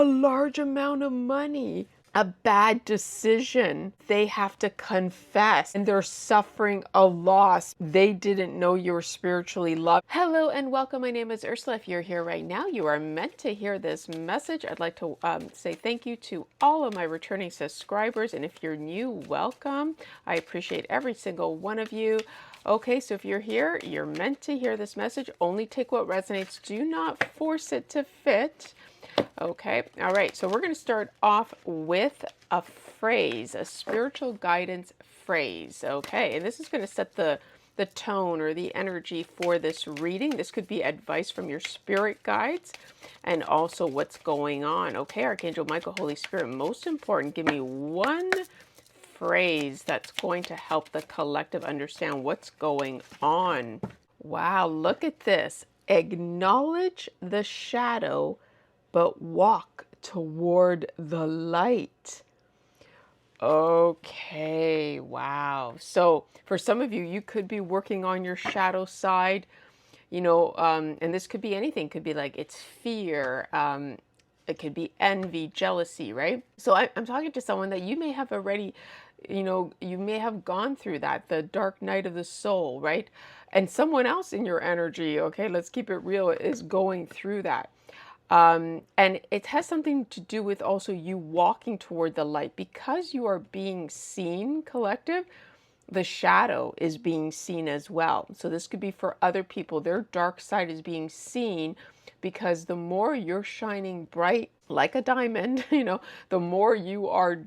a large amount of money, a bad decision they have to confess, and they're suffering a loss they didn't know you were spiritually loved. Hello and welcome. My name is Ursula. If you're here right now, you are meant to hear this message. I'd like to say thank you to all of my returning subscribers, and if you're new, welcome. I appreciate every single one of you. Okay, so if you're here, you're meant to hear this message. Only take what resonates. Do not force it to fit. Okay, all right, so we're going to start off with a phrase, a spiritual guidance phrase. Okay, and this is going to set the tone or the energy for this reading. This could be advice from your spirit guides and also what's going on. Okay, Archangel Michael, Holy Spirit, most important, give me one phrase that's going to help the collective understand what's going on. Wow, look at this. Acknowledge the shadow, but walk toward the light. Okay, wow. So for some of you, you could be working on your shadow side, and this could be anything. It could be like it's fear. It could be envy, jealousy, right? So I'm talking to someone that you may have already, you may have gone through that, the dark night of the soul, right? And someone else in your energy, okay, let's keep it real, is going through that. And it has something to do with also you walking toward the light because you are being seen, collective. The shadow is being seen as well. So this could be for other people. Their dark side is being seen because the more you're shining bright like a diamond, the more you're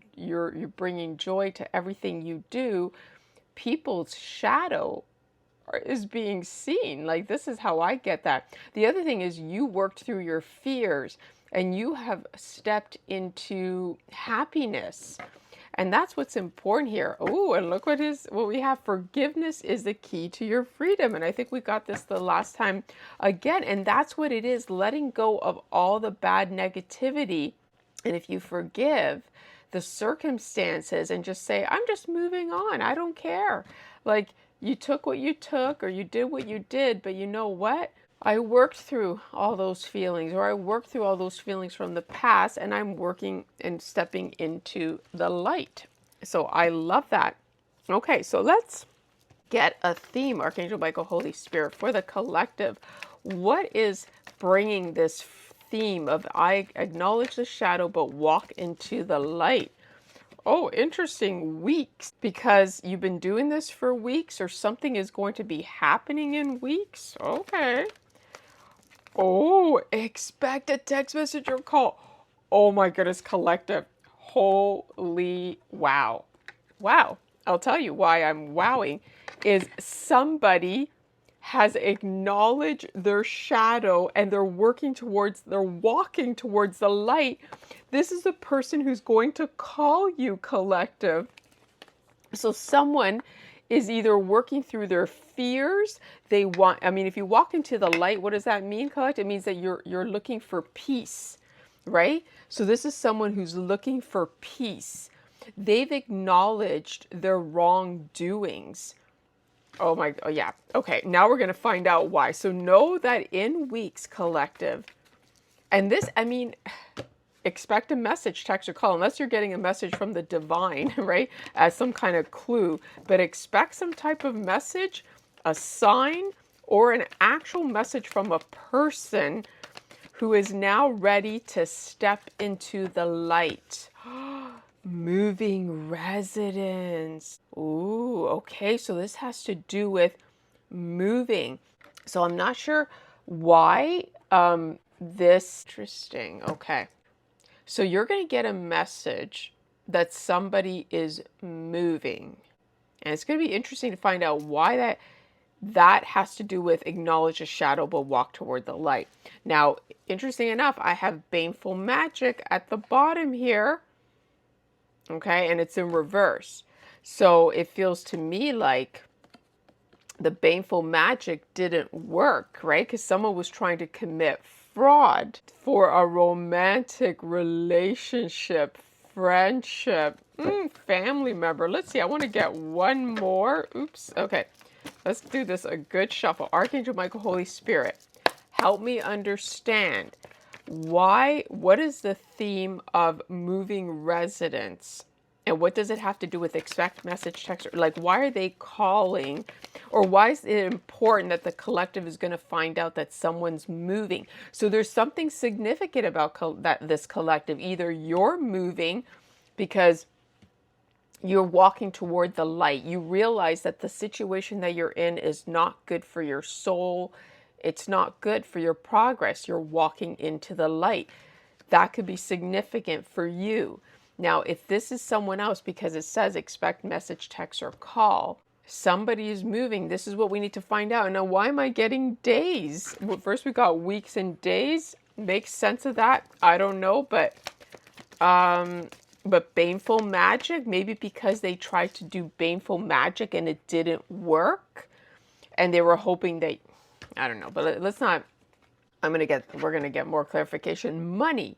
bringing joy to everything you do, people's shadow is being seen. Like, this is how I get that. The other thing is you worked through your fears and you have stepped into happiness. And that's what's important here. Oh, and look what we have. Forgiveness is the key to your freedom. And I think we got this the last time again. And that's what it is, letting go of all the bad negativity. And if you forgive the circumstances and just say, I'm just moving on, I don't care. Like, you took what you took or you did what you did, but you know what? I worked through all those feelings, or I worked through all those feelings from the past, and I'm working and stepping into the light. So I love that. Okay, so let's get a theme, Archangel Michael, Holy Spirit, for the collective. What is bringing this theme of I acknowledge the shadow but walk into the light? Oh, interesting. Weeks, because you've been doing this for weeks, or something is going to be happening in weeks. Okay. Oh, expect a text message or call. Oh my goodness, collective. Holy wow. Wow. I'll tell you why I'm wowing is somebody has acknowledged their shadow and they're walking towards the light. This is the person who's going to call you, collective. So someone is either working through their fears. If you walk into the light, what does that mean, collective? It means that you're looking for peace, right? So this is someone who's looking for peace. They've acknowledged their wrongdoings. Oh yeah. Okay, now we're going to find out why. So know that in weeks, collective, and this, expect a message, text, or call, unless you're getting a message from the divine, right, as some kind of clue. But expect some type of message, a sign, or an actual message from a person who is now ready to step into the light. Moving residence. Ooh, okay, so this has to do with moving. So I'm not sure why this interesting. Okay. So you're going to get a message that somebody is moving. And it's going to be interesting to find out why that has to do with acknowledge a shadow but walk toward the light. Now, interesting enough, I have baneful magic at the bottom here. Okay, and it's in reverse. So it feels to me like the baneful magic didn't work, right? Because someone was trying to commit fraud for a romantic relationship, friendship, family member. Let's see, I want to get one more. Oops, okay. Let's do this a good shuffle. Archangel Michael, Holy Spirit, help me understand What is the theme of moving residents? And what does it have to do with expect message text? Like, why are they calling? Or why is it important that the collective is going to find out that someone's moving? So there's something significant about that this collective. Either you're moving because you're walking toward the light. You realize that the situation that you're in is not good for your soul. It's not good for your progress. You're walking into the light. That could be significant for you. Now, if this is someone else, because it says expect message, text, or call, somebody is moving. This is what we need to find out. Now, why am I getting days? Well, first we got weeks and days. Makes sense of that. I don't know, but baneful magic, maybe because they tried to do baneful magic and it didn't work, and they were hoping that, I don't know, but let's not. We're gonna get more clarification. Money,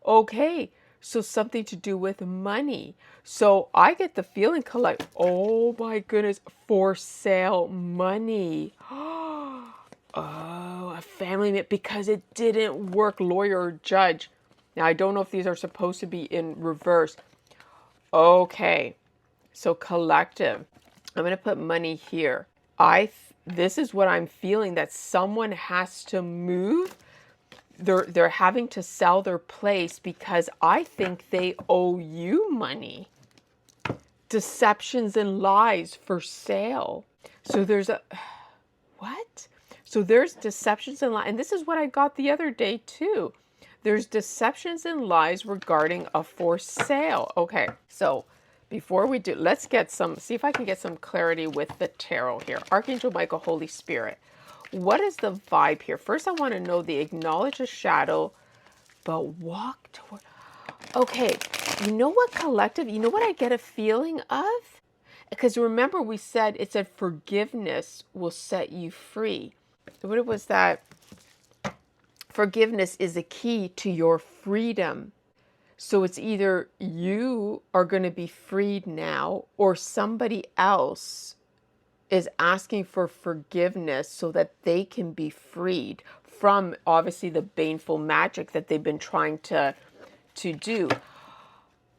okay, so something to do with money. So I get the feeling, collect. Oh my goodness, for sale money. Oh, a family, because it didn't work, lawyer or judge. Now, I don't know if these are supposed to be in reverse. Okay, so collective. I'm going to put money here. This is what I'm feeling, that someone has to move. They're having to sell their place because I think they owe you money. Deceptions and lies for sale. So there's what? So there's deceptions and lies. And this is what I got the other day too. There's deceptions and lies regarding a for sale. Okay, so before we do, let's see if I can get some clarity with the tarot here. Archangel Michael, Holy Spirit. What is the vibe here? First, I want to know the acknowledge a shadow, but walk toward. Okay, you know what, collective? You know what I get a feeling of? Because remember we said, it said forgiveness will set you free. What was that? Forgiveness is a key to your freedom. So it's either you are going to be freed now, or somebody else is asking for forgiveness so that they can be freed from, obviously, the baneful magic that they've been trying to do.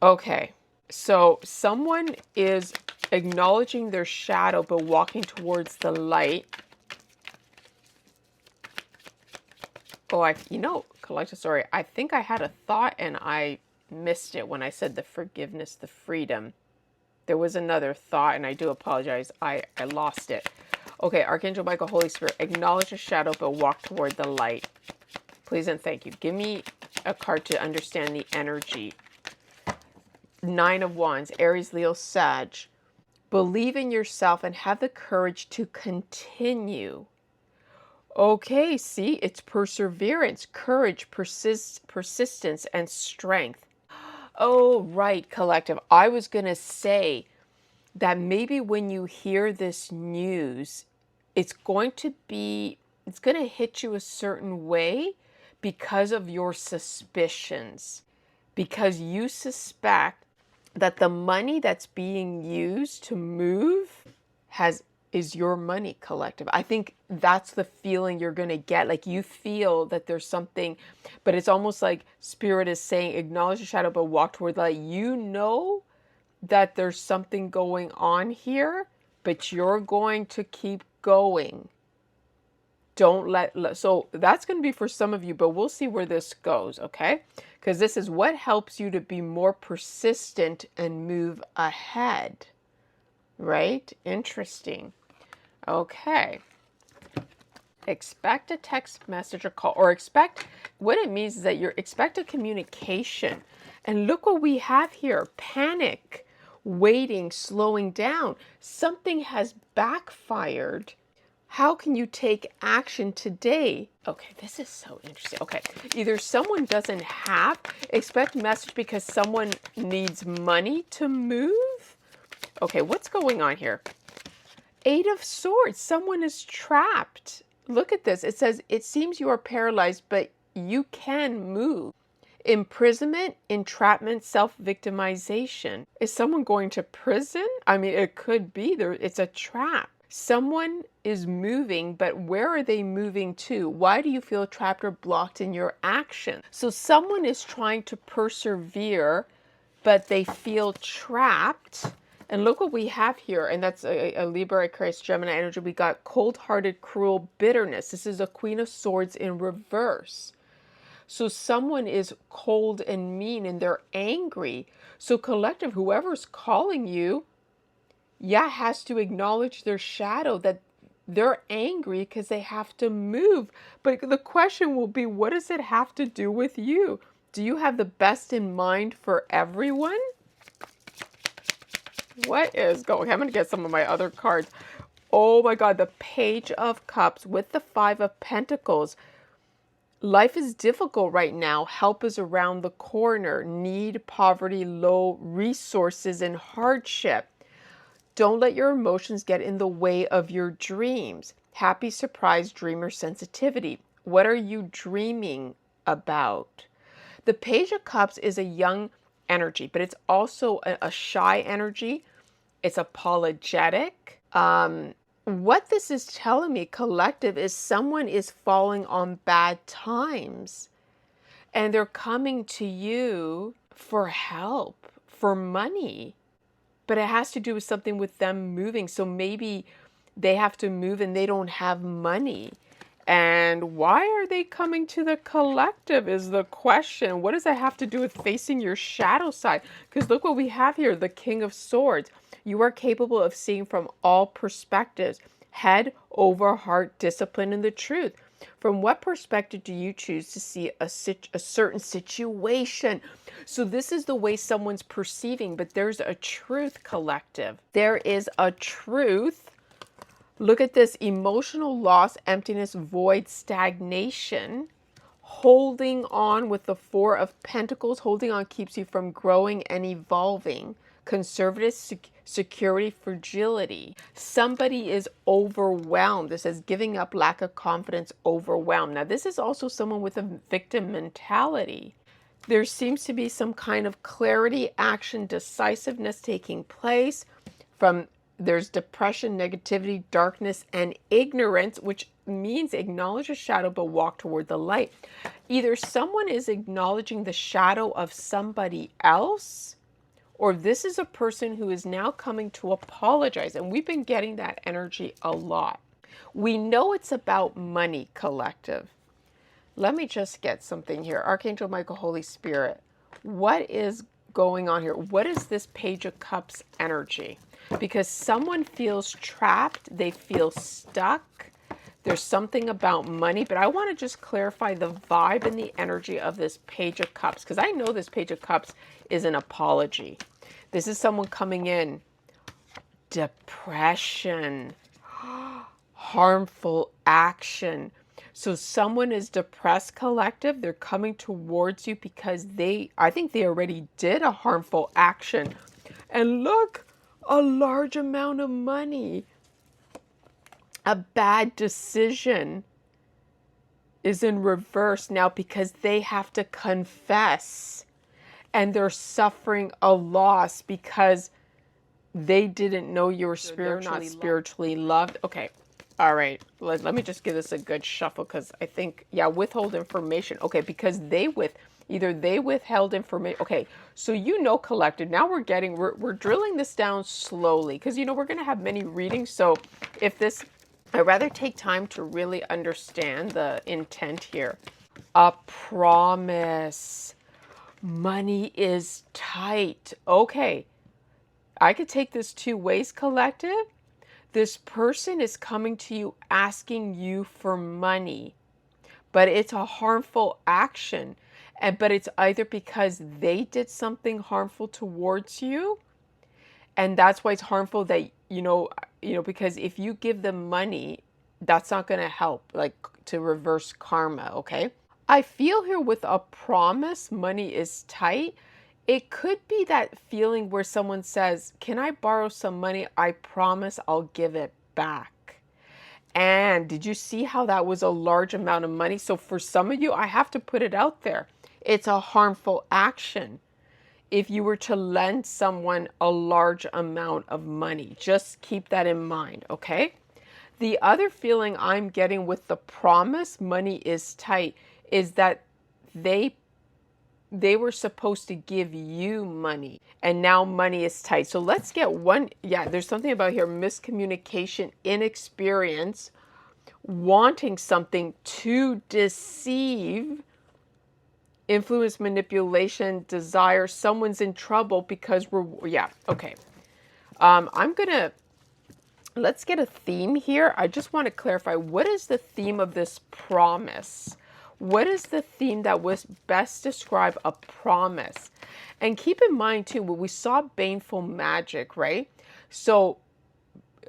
Okay, so someone is acknowledging their shadow but walking towards the light. Oh, collective, sorry. I think I had a thought and I missed it when I said the forgiveness, the freedom. There was another thought and I do apologize. I lost it. Okay, Archangel Michael, Holy Spirit, acknowledge the shadow but walk toward the light. Please and thank you. Give me a card to understand the energy. 9 of Wands, Aries, Leo, Sag. Believe in yourself and have the courage to continue. Okay, see, it's perseverance, courage, persistence, and strength. Oh, right, collective. I was going to say that maybe when you hear this news, it's going to hit you a certain way because of your suspicions. Because you suspect that the money that's being used to move is your money, collective. I think that's the feeling you're going to get. Like, you feel that there's something, but it's almost like Spirit is saying, acknowledge the shadow, but walk toward the light. You know that there's something going on here, but you're going to keep going. So that's going to be for some of you, but we'll see where this goes, okay? Because this is what helps you to be more persistent and move ahead, right? Interesting. Okay. Expect a text message or call, or what it means is that you're expect a communication. And look what we have here. Panic, waiting, slowing down. Something has backfired. How can you take action today? Okay, this is so interesting. Okay, either someone doesn't expect message because someone needs money to move. Okay, what's going on here? 8 of Swords, someone is trapped. Look at this. It says, it seems you are paralyzed, but you can move. Imprisonment, entrapment, self-victimization. Is someone going to prison? I mean, it could be. It's a trap. Someone is moving, but where are they moving to? Why do you feel trapped or blocked in your action? So someone is trying to persevere, but they feel trapped. And look what we have here. And that's a Libra, Aquarius, Gemini energy. We got cold-hearted, cruel, bitterness. This is a Queen of Swords in reverse. So someone is cold and mean and they're angry. So collective, whoever's calling you, has to acknowledge their shadow, that they're angry because they have to move. But the question will be, what does it have to do with you? Do you have the best in mind for everyone? What is going? I'm going to get some of my other cards. Oh my God, the Page of Cups with the Five of Pentacles. Life is difficult right now. Help is around the corner. Need, poverty, low resources, and hardship. Don't let your emotions get in the way of your dreams. Happy surprise, dreamer sensitivity. What are you dreaming about? The Page of Cups is a young energy, but it's also a shy energy. It's apologetic. What this is telling me, collective, is someone is falling on bad times and they're coming to you for help, for money. But it has to do with something with them moving. So maybe they have to move and they don't have money. And why are they coming to the collective is the question. What does that have to do with facing your shadow side? Because look what we have here, the King of Swords. You are capable of seeing from all perspectives. Head over heart, discipline, and the truth. From what perspective do you choose to see a certain situation? So this is the way someone's perceiving, but there's a truth, collective. There is a truth. Look at this: emotional loss, emptiness, void, stagnation. Holding on with the Four of Pentacles. Holding on keeps you from growing and evolving. Conservative, security, fragility. Somebody is overwhelmed. This says giving up, lack of confidence, overwhelmed. Now, this is also someone with a victim mentality. There seems to be some kind of clarity, action, decisiveness taking place. There's depression, negativity, darkness, and ignorance, which means acknowledge a shadow but walk toward the light. Either someone is acknowledging the shadow of somebody else, or this is a person who is now coming to apologize. And we've been getting that energy a lot. We know it's about money, collective. Let me just get something here. Archangel Michael, Holy Spirit. What is going on here? What is this Page of Cups energy? Because someone feels trapped. They feel stuck. There's something about money. But I want to just clarify the vibe and the energy of this Page of Cups. Because I know this Page of Cups is an apology. This is someone coming in. Depression. Harmful action. So someone is depressed, collective. They're coming towards you because I think they already did a harmful action. And look, a large amount of money. A bad decision is in reverse now because they have to confess. And they're suffering a loss because they didn't know you were spiritually loved. Okay. All right. Let me just give this a good shuffle because I think, withhold information. Okay. Because either they withheld information. Okay. So, collective. Now we're drilling this down slowly because, we're going to have many readings. So I'd rather take time to really understand the intent here. A promise. Money is tight. Okay. I could take this two ways, collective. This person is coming to you asking you for money, but it's a harmful action. But it's either because they did something harmful towards you, and that's why it's harmful that, because if you give them money, that's not going to help, like to reverse karma, okay? I feel here with a promise, money is tight. It could be that feeling where someone says, can I borrow some money? I promise I'll give it back. And did you see how that was a large amount of money? So for some of you, I have to put it out there. It's a harmful action. If you were to lend someone a large amount of money, just keep that in mind, okay? The other feeling I'm getting with the promise, money is tight, is that they they were supposed to give you money and now money is tight. So let's get one. Yeah, there's something about here: miscommunication, inexperience, wanting something to deceive, influence, manipulation, desire. Someone's in trouble because yeah, okay. I'm gonna, let's get a theme here. I just want to clarify, what is the theme of this promise? What is the theme that was best describe a promise? And keep in mind too, when we saw baneful magic, right? So,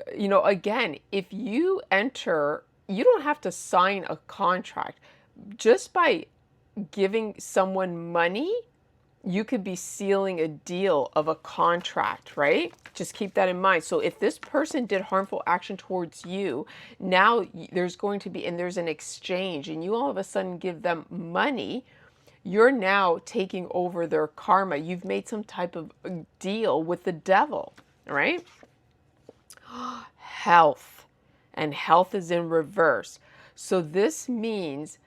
again, if you enter, you don't have to sign a contract. Just by giving someone money, you could be sealing a deal of a contract, right? Just keep that in mind. So if this person did harmful action towards you, now there's going to be, and there's an exchange, and you all of a sudden give them money, you're now taking over their karma. You've made some type of deal with the devil, right? Health, and health is in reverse. So this means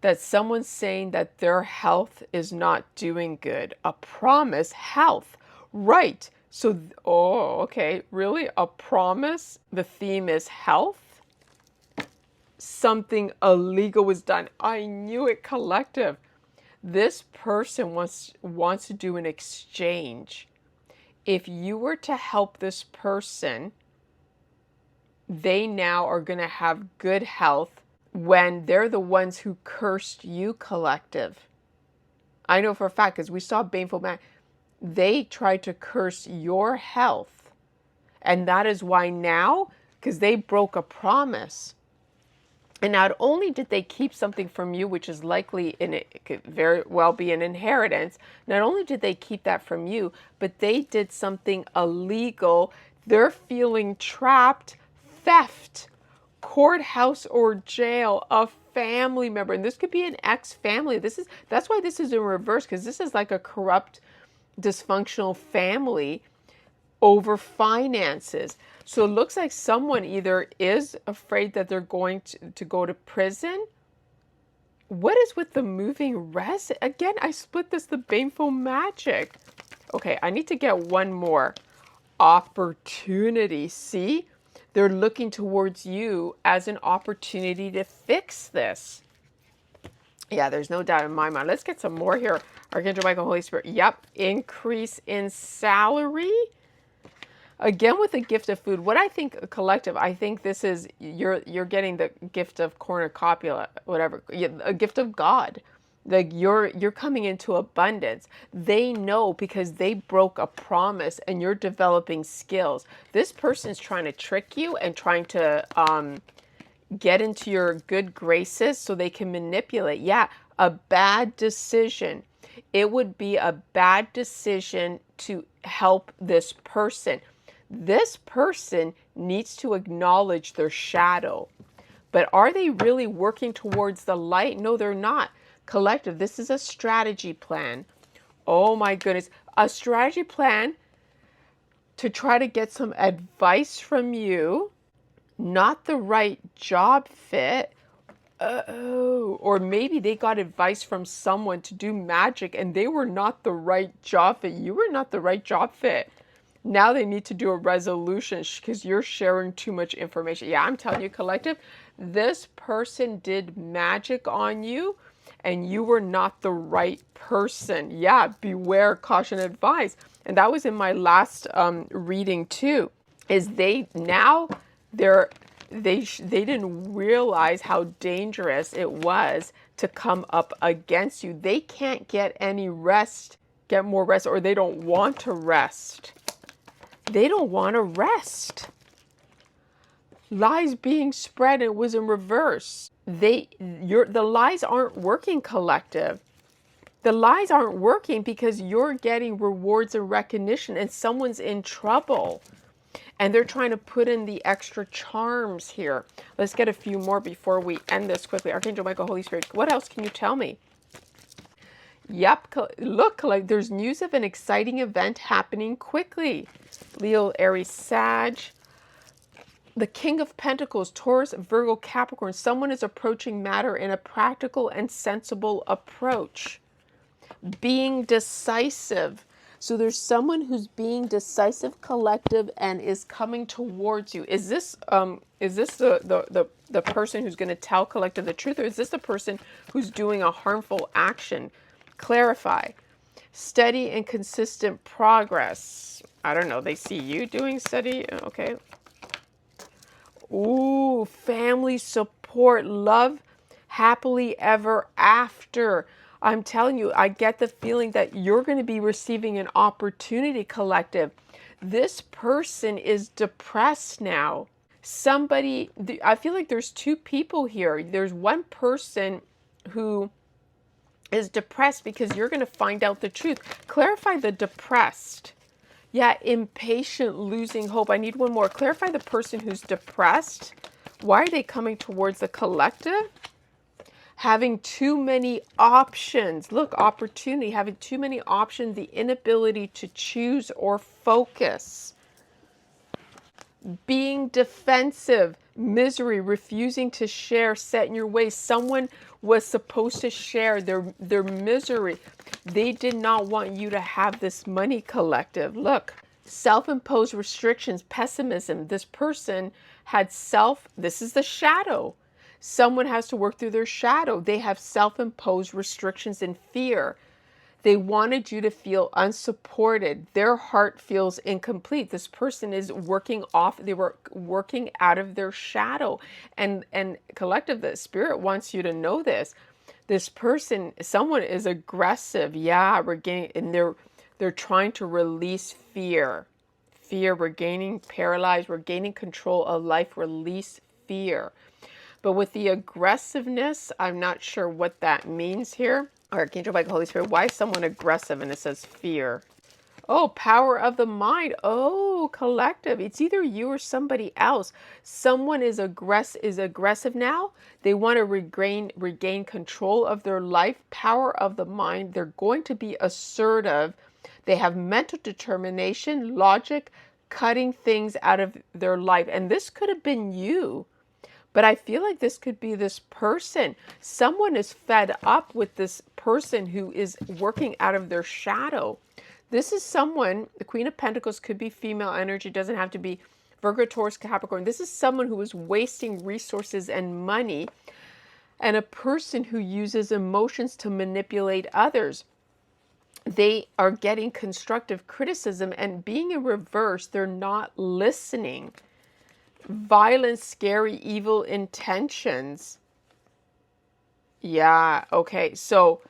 that someone's saying that their health is not doing good. A promise, health, right? So, oh, okay, really? A promise? The theme is health? Something illegal was done. I knew it, collective. This person wants to do an exchange. If you were to help this person, they now are going to have good health when they're the ones who cursed you, collective. I know for a fact, because we saw baneful man, they tried to curse your health. And that is why now, because they broke a promise. And not only did they keep something from you, which is likely, it could very well be an inheritance, not only did they keep that from you, but they did something illegal. They're feeling trapped, theft, courthouse or jail, a family member, and this could be an ex-family. That's why this is in reverse, because this is like a corrupt, dysfunctional family over finances. So it looks like someone either is afraid that they're going to go to prison. What is with the moving rest? Again, I split this, the baneful magic. Okay, I need to get one more. Opportunity. See? They're looking towards you as an opportunity to fix this. Yeah, there's no doubt in my mind. Let's get some more here. Archangel Michael, Holy Spirit. Yep. Increase in salary. Again, with the gift of food. What I think, collective, I think this is, you're getting the gift of cornucopia, whatever. A gift of God. Like you're coming into abundance. They know because they broke a promise and you're developing skills. This person's trying to trick you and trying to get into your good graces so they can manipulate. Yeah, a bad decision. It would be a bad decision to help this person. This person needs to acknowledge their shadow. But are they really working towards the light? No, they're not. Collective, this is a strategy plan. Oh my goodness. A strategy plan to try to get some advice from you. Not the right job fit. Or maybe they got advice from someone to do magic and they were not the right job fit. You were not the right job fit. Now they need to do a resolution because you're sharing too much information. Yeah, I'm telling you, collective, this person did magic on you and you were not the right person. Yeah, beware, caution, advise. And that was in my last reading too, is they didn't realize how dangerous it was to come up against you. They can't get any rest, get more rest, or they don't want to rest. They don't want to rest. Lies being spread, it was in reverse. The lies aren't working, collective. The lies aren't working because you're getting rewards and recognition and someone's in trouble. And they're trying to put in the extra charms here. Let's get a few more before we end this quickly. Archangel Michael, Holy Spirit, what else can you tell me? Yep, look, like there's news of an exciting event happening quickly. Leo, Aries, Sag. The King of Pentacles, Taurus, Virgo, Capricorn. Someone is approaching matter in a practical and sensible approach. Being decisive. So there's someone who's being decisive, collective, and is coming towards you. Is this the person who's going to tell collective the truth, or is this the person who's doing a harmful action? Clarify. Steady and consistent progress. I don't know. They see you doing steady. Okay. Ooh, family support, love, happily ever after. I'm telling you, I get the feeling that you're going to be receiving an opportunity, collective. This person is depressed now. Somebody, I feel like there's two people here. There's one person who is depressed because you're going to find out the truth. Clarify the depressed. Yeah, impatient, losing hope. I need one more. Clarify the person who's depressed. Why are they coming towards the collective? Having too many options. Look, opportunity. Having too many options. The inability to choose or focus. Being defensive. Misery. Refusing to share. Set in your ways. Someone was supposed to share their misery. They did not want you to have this money, collective. Look, self-imposed restrictions, pessimism. This person had this is the shadow. Someone has to work through their shadow. They have self-imposed restrictions and fear. They wanted you to feel unsupported. Their heart feels incomplete. This person is they were working out of their shadow. And collective, the spirit wants you to know this. This person, someone is aggressive. Yeah, and they're trying to release fear. Fear, regaining paralyzed, regaining control of life, release fear. But with the aggressiveness, I'm not sure what that means here. Archangel Michael, Holy Spirit, why is someone aggressive? And it says fear. Oh, power of the mind. Oh, collective. It's either you or somebody else. Someone is aggressive now. They want to regain control of their life. Power of the mind. They're going to be assertive. They have mental determination, logic, cutting things out of their life. And this could have been you. But I feel like this could be this person. Someone is fed up with this person who is working out of their shadow. This is someone, the Queen of Pentacles could be female energy, doesn't have to be Virgo, Taurus, Capricorn. This is someone who is wasting resources and money, and a person who uses emotions to manipulate others. They are getting constructive criticism, and being in reverse, they're not listening. Violence, scary, evil intentions. Yeah, okay. So,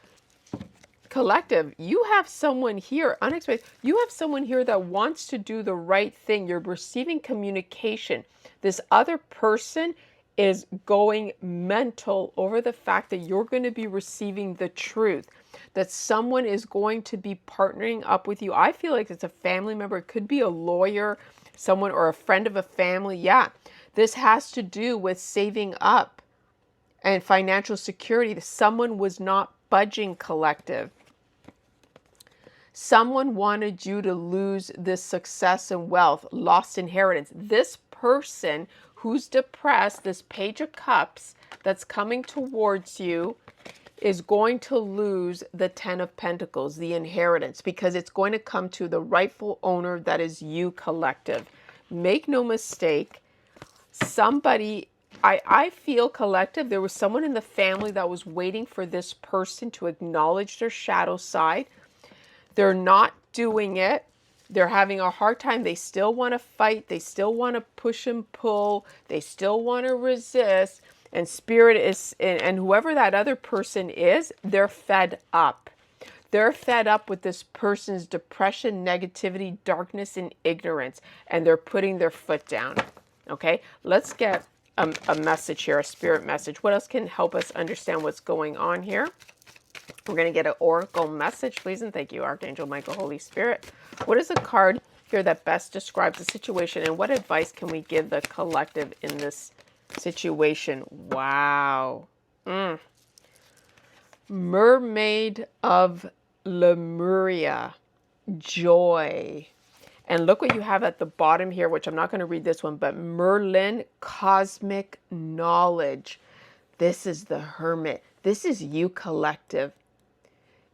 collective, you have someone here, unexpected. You have someone here that wants to do the right thing. You're receiving communication. This other person is going mental over the fact that you're going to be receiving the truth, that someone is going to be partnering up with you. I feel like it's a family member. It could be a lawyer, someone, or a friend of a family. Yeah, this has to do with saving up and financial security. Someone was not budging, collective. Someone wanted you to lose this success and wealth, lost inheritance. This person who's depressed, this Page of Cups that's coming towards you, is going to lose the Ten of Pentacles, the inheritance, because it's going to come to the rightful owner, that is you, collective. Make no mistake, somebody, I feel, collective, there was someone in the family that was waiting for this person to acknowledge their shadow side. They're not doing it. They're having a hard time. They still want to fight. They still want to push and pull. They still want to resist. And spirit is, and whoever that other person is, they're fed up. They're fed up with this person's depression, negativity, darkness, and ignorance. And they're putting their foot down. Okay, let's get a message here, a spirit message. What else can help us understand what's going on here? We're going to get an oracle message, please, and thank you, Archangel Michael, Holy Spirit. What is a card here that best describes the situation, and what advice can we give the collective in this situation? Wow. Mermaid of Lemuria. Joy. And look what you have at the bottom here, which I'm not going to read this one, but Merlin, cosmic knowledge. This is the Hermit. This is you, collective.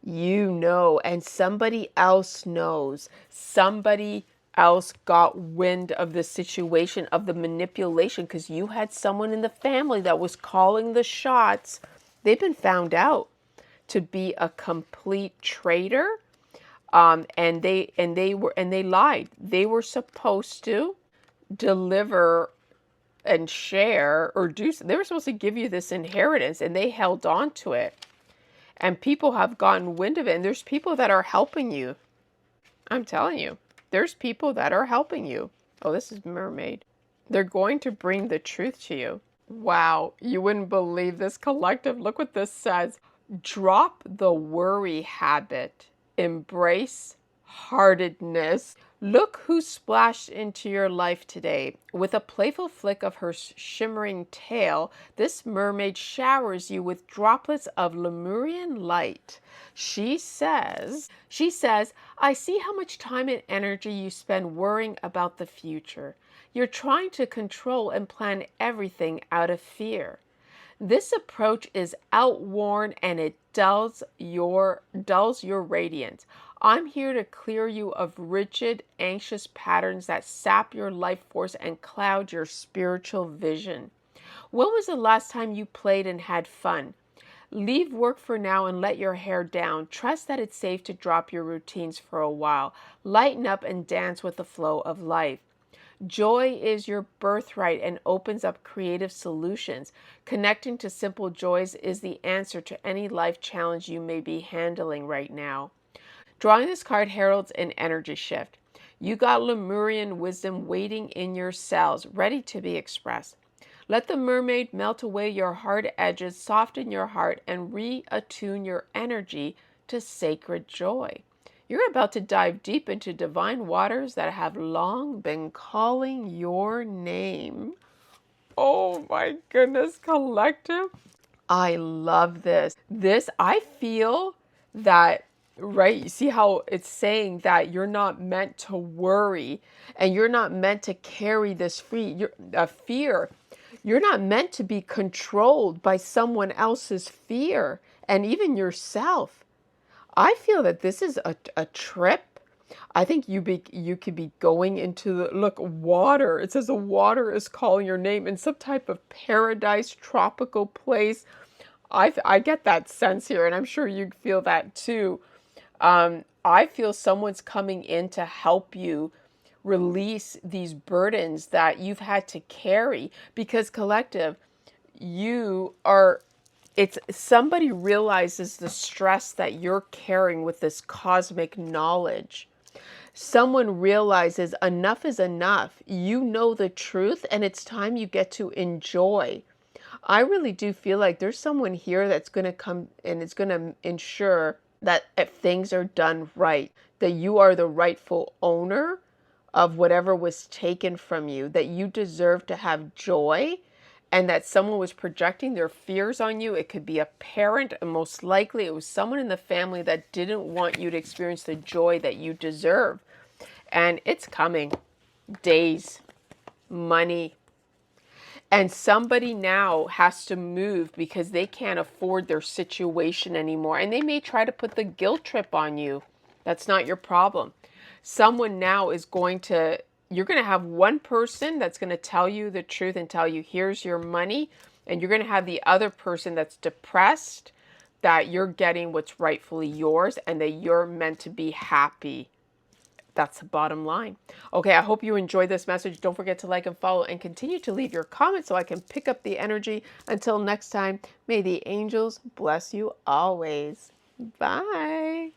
You know, and somebody else knows. Somebody else got wind of the situation, of the manipulation, because you had someone in the family that was calling the shots. They've been found out to be a complete traitor. And they lied. They were supposed to deliver and share or do. They were supposed to give you this inheritance, and they held on to it. And people have gotten wind of it, and there's people that are helping you. I'm telling you, there's people that are helping you. Oh, this is Mermaid. They're going to bring the truth to you. Wow, you wouldn't believe this, collective. Look what this says. Drop the worry habit. Embrace heartedness. Look who splashed into your life today. With a playful flick of her shimmering tail, this mermaid showers you with droplets of Lemurian light. She says, I see how much time and energy you spend worrying about the future. You're trying to control and plan everything out of fear. This approach is outworn and it dulls your radiance. I'm here to clear you of rigid, anxious patterns that sap your life force and cloud your spiritual vision. When was the last time you played and had fun? Leave work for now and let your hair down. Trust that it's safe to drop your routines for a while. Lighten up and dance with the flow of life. Joy is your birthright and opens up creative solutions. Connecting to simple joys is the answer to any life challenge you may be handling right now. Drawing this card heralds an energy shift. You got Lemurian wisdom waiting in your cells, ready to be expressed. Let the mermaid melt away your hard edges, soften your heart, and reattune your energy to sacred joy. You're about to dive deep into divine waters that have long been calling your name. Oh my goodness, collective. I love this. I feel that, right? You see how it's saying that you're not meant to worry and you're not meant to carry this fear. You're not meant to be controlled by someone else's fear and even yourself. I feel that this is a trip. I think you could be going into the water. It says the water is calling your name in some type of paradise, tropical place. I get that sense here, and I'm sure you feel that too. I feel someone's coming in to help you release these burdens that you've had to carry, because collective, it's somebody realizes the stress that you're carrying with this cosmic knowledge. Someone realizes enough is enough. You know the truth, and it's time you get to enjoy. I really do feel like there's someone here that's going to come and it's going to ensure that if things are done right, that you are the rightful owner of whatever was taken from you, that you deserve to have joy, and that someone was projecting their fears on you. It could be a parent, and most likely it was someone in the family that didn't want you to experience the joy that you deserve. And it's coming. Days, money. And somebody now has to move because they can't afford their situation anymore. And they may try to put the guilt trip on you. That's not your problem. Someone now is you're going to have one person that's going to tell you the truth and tell you, here's your money. And you're going to have the other person that's depressed that you're getting what's rightfully yours and that you're meant to be happy. That's the bottom line. Okay, I hope you enjoyed this message. Don't forget to like and follow and continue to leave your comments so I can pick up the energy. Until next time, may the angels bless you always. Bye.